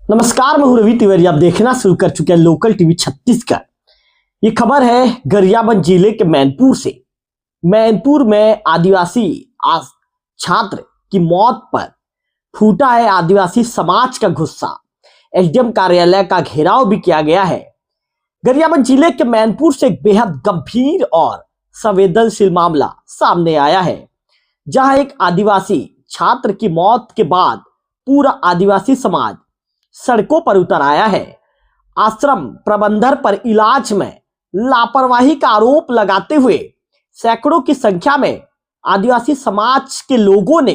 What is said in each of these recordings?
नमस्कार, मैं हूं रवि तिवारी। आप देखना शुरू कर चुके हैं लोकल टीवी छत्तीसगढ़। ये खबर है गरियाबंद जिले के मैनपुर से। मैनपुर में आदिवासी छात्र की मौत पर फूटा है आदिवासी समाज का गुस्सा। एसडीएम कार्यालय का घेराव भी किया गया है। गरियाबंद जिले के मैनपुर से एक बेहद गंभीर और संवेदनशील मामला सामने आया है, जहां एक आदिवासी छात्र की मौत के बाद पूरा आदिवासी समाज सड़कों पर उतर आया है। आश्रम प्रबंधन पर इलाज में लापरवाही का आरोप लगाते हुए सैकड़ों की संख्या में आदिवासी समाज के लोगों ने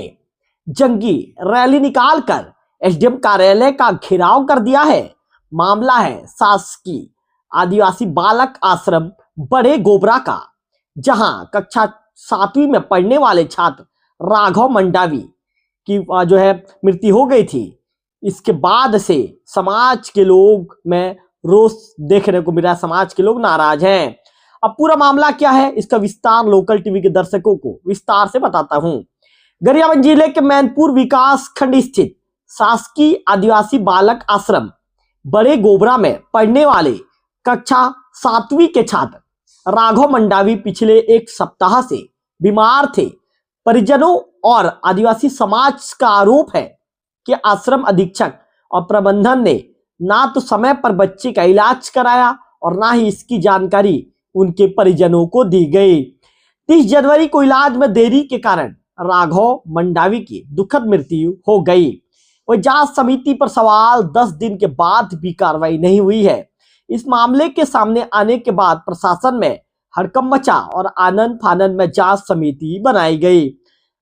जंगी रैली निकालकर एसडीएम कार्यालय का घेराव कर दिया है। मामला है शासकीय आदिवासी बालक आश्रम बड़े गोबरा का, जहां कक्षा 7वीं में पढ़ने वाले छात्र राघव मंडावी की मृत्यु हो गई थी। इसके बाद से समाज के लोग में रोष देखने को मिला। समाज के लोग नाराज हैं। अब पूरा मामला क्या है, इसका विस्तार लोकल टीवी के दर्शकों को विस्तार से बताता हूं। गरियाबंद जिले के मैनपुर विकास खंड स्थित शासकीय आदिवासी बालक आश्रम बड़े गोबरा में पढ़ने वाले कक्षा 7वीं के छात्र राघव मंडावी पिछले एक सप्ताह से बीमार थे। परिजनों और आदिवासी समाज का आरोप है कि आश्रम अधीक्षक और प्रबंधन ने ना तो समय पर बच्चे का इलाज कराया और ना ही इसकी जानकारी उनके परिजनों को दी गई। 30 जनवरी को इलाज में देरी के कारण राघव मंडावी की दुखद मृत्यु हो गई। वह जांच समिति पर सवाल 10 दिन के बाद भी कार्रवाई नहीं हुई है। इस मामले के सामने आने के बाद प्रशासन में हड़कंप मचा और आनन फानन में जांच समिति बनाई गई,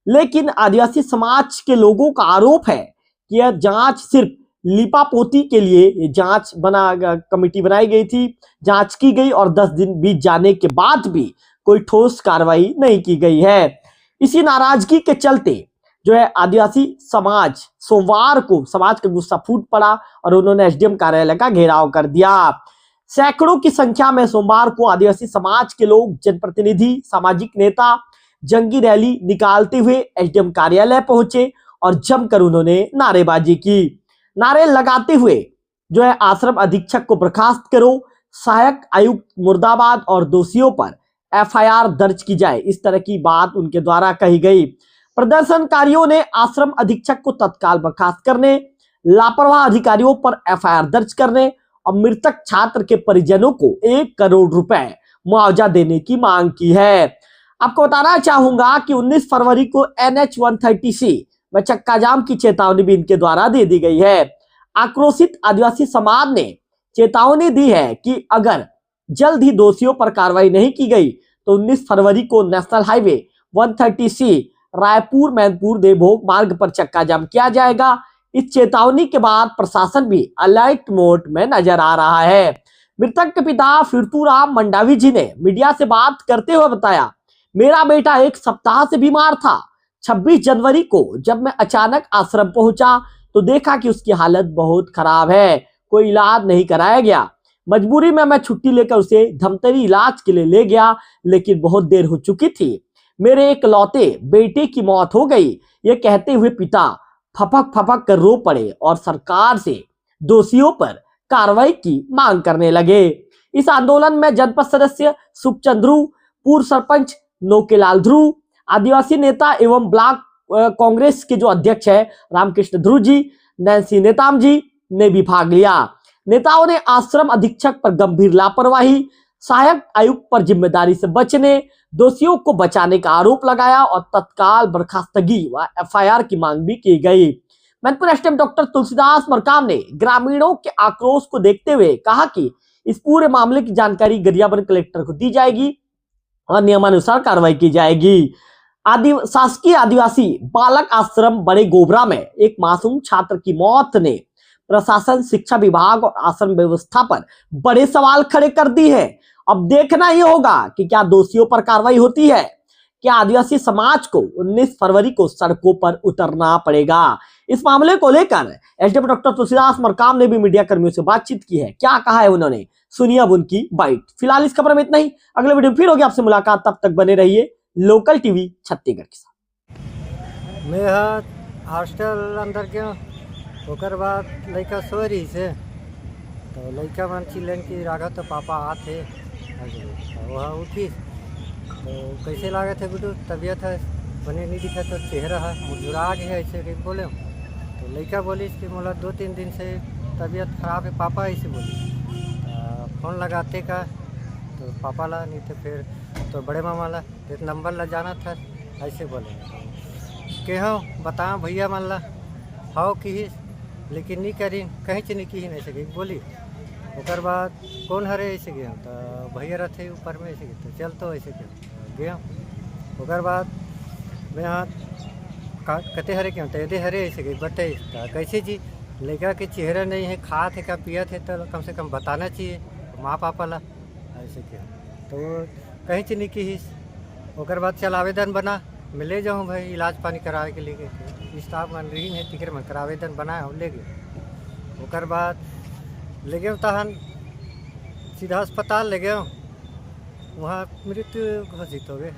लेकिन आदिवासी समाज के लोगों का आरोप है कि यह जांच सिर्फ लिपापोती के लिए जांच कमेटी बनाई गई थी। जांच की गई और 10 दिन बीत जाने के बाद भी कोई ठोस कार्रवाई नहीं की गई है। इसी नाराजगी के चलते आदिवासी समाज सोमवार को समाज का गुस्सा फूट पड़ा और उन्होंने एसडीएम कार्यालय का घेराव कर दिया। सैकड़ों की संख्या में सोमवार को आदिवासी समाज के लोग, जनप्रतिनिधि, सामाजिक नेता जंगी रैली निकालते हुए एसडीएम कार्यालय पहुंचे और जमकर उन्होंने नारेबाजी की। नारे लगाते हुए आश्रम अधीक्षक को बर्खास्त करो, सहायक आयुक्त मुर्दाबाद और दोषियों पर एफआईआर दर्ज की जाए, इस तरह की बात उनके द्वारा कही गई। प्रदर्शनकारियों ने आश्रम अधीक्षक को तत्काल बर्खास्त करने, लापरवाह अधिकारियों पर एफआईआर दर्ज करने और मृतक छात्र के परिजनों को 1 करोड़ रुपए मुआवजा देने की मांग की है। आपको बताना चाहूंगा कि 19 फरवरी को NH 130C में चक्का जाम की चेतावनी भी इनके द्वारा दे दी गई है। आक्रोशित आदिवासी समाज ने चेतावनी दी है कि अगर जल्द ही दोषियों पर कार्रवाई नहीं की गई तो 19 फरवरी को national highway 130C Raipur Mainpur Devbhog मार्ग पर चक्का जाम किया जाएगा। इस चेतावनी के बाद प्रशासन भी अलर्ट मोड में नजर आ रहा है। मृतक के पिता फिरतूराम मंडावी जी ने मीडिया से बात करते हुए बताया, मेरा बेटा एक सप्ताह से बीमार था। 26 जनवरी को जब मैं अचानक आश्रम पहुंचा तो देखा कि उसकी हालत बहुत खराब है, कोई इलाज नहीं कराया गया। मजबूरी में मैं छुट्टी लेकर उसे धमतरी इलाज के लिए ले गया, लेकिन बहुत देर हो चुकी थी। मेरे इकलौते बेटे की मौत हो गई। ये कहते हुए पिता फपक फपक कर रो पड़े और सरकार से दोषियों पर कार्रवाई की मांग करने लगे। इस आंदोलन में जनपद सदस्य सुखचंद ध्रुव, पूर्व सरपंच नोकेलाल ध्रुव, आदिवासी नेता एवं ब्लॉक कांग्रेस के अध्यक्ष है रामकृष्ण ध्रुव जी, नैन्सी नेताम जी ने भी भाग लिया। नेताओं ने आश्रम अधीक्षक पर गंभीर लापरवाही, सहायक आयुक्त पर जिम्मेदारी से बचने, दोषियों को बचाने का आरोप लगाया और तत्काल बर्खास्तगी व एफआईआर की मांग भी की गई। मैनपुर एसडीएम डॉक्टर तुलसीदास मरकाम ने ग्रामीणों के आक्रोश को देखते हुए कहा कि इस पूरे मामले की जानकारी गरियाबंद कलेक्टर को दी जाएगी और नियमानुसार कार्रवाई की जाएगी। शासकीय आदिवासी बालक आश्रम बड़े गोबरा में एक मासूम छात्र की मौत ने प्रशासन, शिक्षा विभाग और आश्रम व्यवस्था पर बड़े सवाल खड़े कर दी है। अब देखना यह होगा कि क्या दोषियों पर कार्रवाई होती है। क्या आदिवासी समाज को 19 फरवरी को सड़कों पर उतरना पड़ेगा। इस मामले को लेकर एसडीएम डॉक्टर तुलसीदास मरकाम ने भी मीडिया कर्मियों से बातचीत की है। क्या कहा है उन्होंने, सुनिए अब उनकी बाइट। फिलहाल इस खबर में इतना ही। अगले वीडियो में फिर होगी आपसे मुलाकात, तब तक बने रहिए लोकल टीवी छत्तीसगढ़ के साथ। मैं हॉस्टल अंदर के ओकर बाद लड़का सो रही से तो लड़का मन चिल्लन कि राघव तो पापा आते वहाँ उठी तो कैसे लागे थे गुडू तबीयत है बने नहीं दिखा तो चेहरा है मुरझुरा गया ऐसे कहीं बोले तो लड़का बोली कि मोला 2-3 दिन से तबीयत खराब है पापा ऐसे बोली फ़ोन लगाते का तो पापा ला नहीं तो फिर तो बड़े मामा ला तो नंबर ला जाना था ऐसे बोले के हो बता भैया मन ला हाओ कि लेकिन नहीं करी कहीं से नहीं की नहीं सके बोली ओकर बाद कौन हरे ऐसे गए तो भैया रहते ऊपर में ऐसे तो चल तो ऐसे गया ओकर बाद मैं यहाँ कते हरे क्यों तो यदि हरे ऐसे गए बटे कैसे जी लड़का के चेहरा नहीं है खा थे का पिया थे तो कम से कम बताना चाहिए माँ पापा ला ऐसे क्या तो कहीं से नहीं की ओकर बाद चल आवेदन बना मैं ले जाऊँ भाई इलाज पानी करावे के लिए स्टाफ मन रही है टिकट मन कर आवेदन बनाए हम ले गए ओकर बाद ले गए तहन सीधा अस्पताल ले गए वहाँ मृत्यु घोषित हो गए।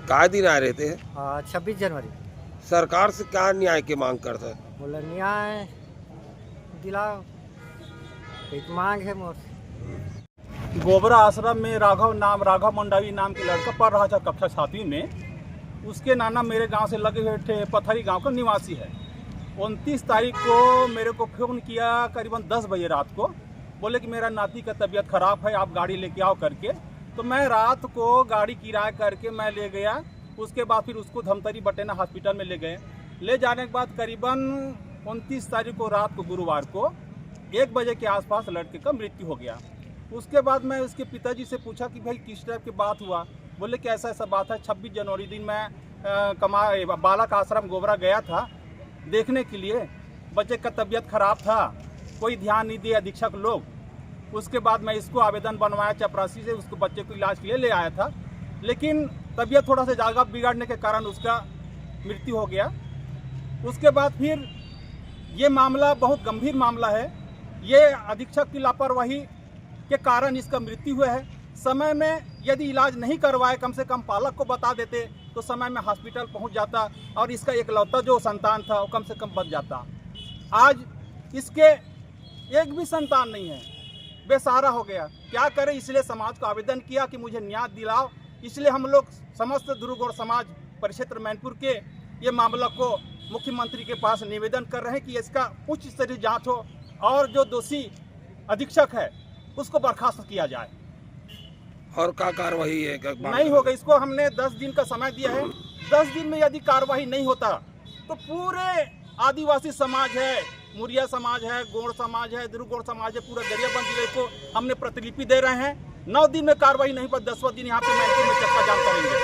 काय दिन आए रहते हैं? 26 जनवरी। सरकार से क्या न्याय की मांग करता है? बोला न्याय दिलाओ एक मांग है मोर। गोबरा आश्रम में राघव मंडावी नाम के लड़का पढ़ रहा था कक्षा 7वीं में। उसके नाना मेरे गांव से लगे हुए थे पथरी गांव का निवासी है। 29 तारीख को मेरे को फ़ोन किया करीबन 10 बजे रात को, बोले कि मेरा नाती का तबीयत ख़राब है, आप गाड़ी लेके आओ करके। तो मैं रात को गाड़ी किराया करके मैं ले गया। उसके बाद फिर उसको धमतरी बटेना हॉस्पिटल में ले गए। ले जाने के बाद करीबन 29 तारीख को रात को गुरुवार को 1 बजे के आसपास लड़के का मृत्यु हो गया। उसके बाद मैं उसके पिताजी से पूछा कि भाई किस टाइप की बात हुआ। बोले कि ऐसा बात है, 26 जनवरी दिन मैं बालक आश्रम गोबरा गया था देखने के लिए। बच्चे का तबीयत खराब था, कोई ध्यान नहीं दिए अधीक्षक लोग। उसके बाद मैं इसको आवेदन बनवाया चपरासी से, उसको बच्चे को इलाज के लिए ले आया था। लेकिन तबीयत थोड़ा सा ज़्यादा बिगड़ने के कारण उसका मृत्यु हो गया। उसके बाद फिर ये मामला बहुत गंभीर मामला है। ये अधीक्षक की लापरवाही के कारण इसका मृत्यु हुआ है। समय में यदि इलाज नहीं करवाए, कम से कम पालक को बता देते तो समय में हॉस्पिटल पहुंच जाता और इसका एकलौता जो संतान था वो कम से कम बच जाता। आज इसके एक भी संतान नहीं है, बेसहारा हो गया। क्या करें, इसलिए समाज को आवेदन किया कि मुझे न्याय दिलाओ। इसलिए हम लोग समस्त दुर्गौर समाज परिक्षेत्र मैनपुर के ये मामला को मुख्यमंत्री के पास निवेदन कर रहे हैं कि इसका उच्च स्तरीय जाँच हो और जो दोषी अधीक्षक है उसको बर्खास्त किया जाए। और क्या कार्रवाई है? नहीं होगा, इसको हमने 10 दिन का समय दिया है। 10 दिन में यदि कार्रवाई नहीं होता तो पूरे आदिवासी समाज है, मुरिया समाज है, गोंड समाज है, दुर्गौर समाज है, पूरा गरियाबंद जिले को हमने प्रतिलिपि दे रहे हैं। 9 दिन में कार्रवाई नहीं पर 10वां दिन यहाँ पे मैनपुर में चक्का जाम करेंगे।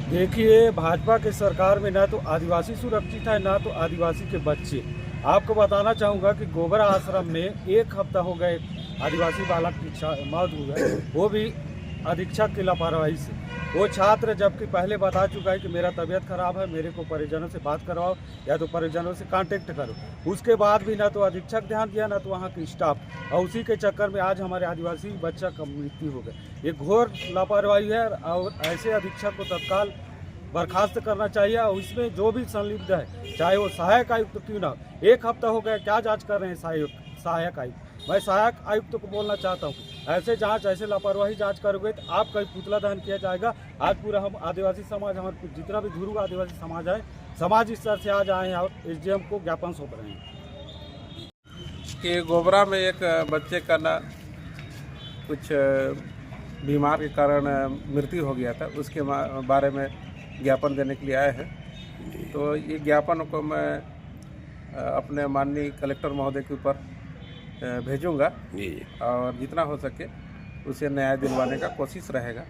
देखिए, भाजपा की सरकार में ना तो आदिवासी सुरक्षित है ना तो आदिवासी के बच्चे। आपको बताना चाहूँगा कि गोबरा आश्रम में 1 हफ्ता हो गए आदिवासी बालक की मौत हुई है, वो भी अधीक्षक की लापरवाही से। वो छात्र जबकि पहले बता चुका है कि मेरा तबीयत खराब है, मेरे को परिजनों से बात करवाओ या तो परिजनों से कांटेक्ट करो। उसके बाद भी ना तो अधीक्षक ध्यान दिया ना तो वहाँ की स्टाफ, और उसी के चक्कर में आज हमारे आदिवासी बच्चा का मृत्यु हो गया। ये घोर लापरवाही है और ऐसे अधीक्षक को तत्काल बर्खास्त करना चाहिए। और इसमें जो भी संलिप्त है, चाहे वो सहायक आयुक्त क्यों ना, 1 हफ्ता हो गया क्या जाँच कर रहे हैं सहायक आयुक्त। मैं सहायक आयुक्त को बोलना चाहता हूँ, ऐसे जांच, ऐसे लापरवाही जांच करोगे तो आपका पुतला दहन किया जाएगा। आज पूरा हम आदिवासी समाज, हमारे जितना भी ध्रुव आदिवासी समाज है, समाज स्तर से आज आए हैं और एसडीएम को ज्ञापन सौंप रहे हैं कि गोबरा में एक बच्चे का ना कुछ बीमार के कारण मृत्यु हो गया था, उसके बारे में ज्ञापन देने के लिए आए हैं। तो ये ज्ञापन को मैं अपने माननीय कलेक्टर महोदय के ऊपर भेजूंगा और जितना हो सके उसे न्याय दिलवाने का कोशिश रहेगा।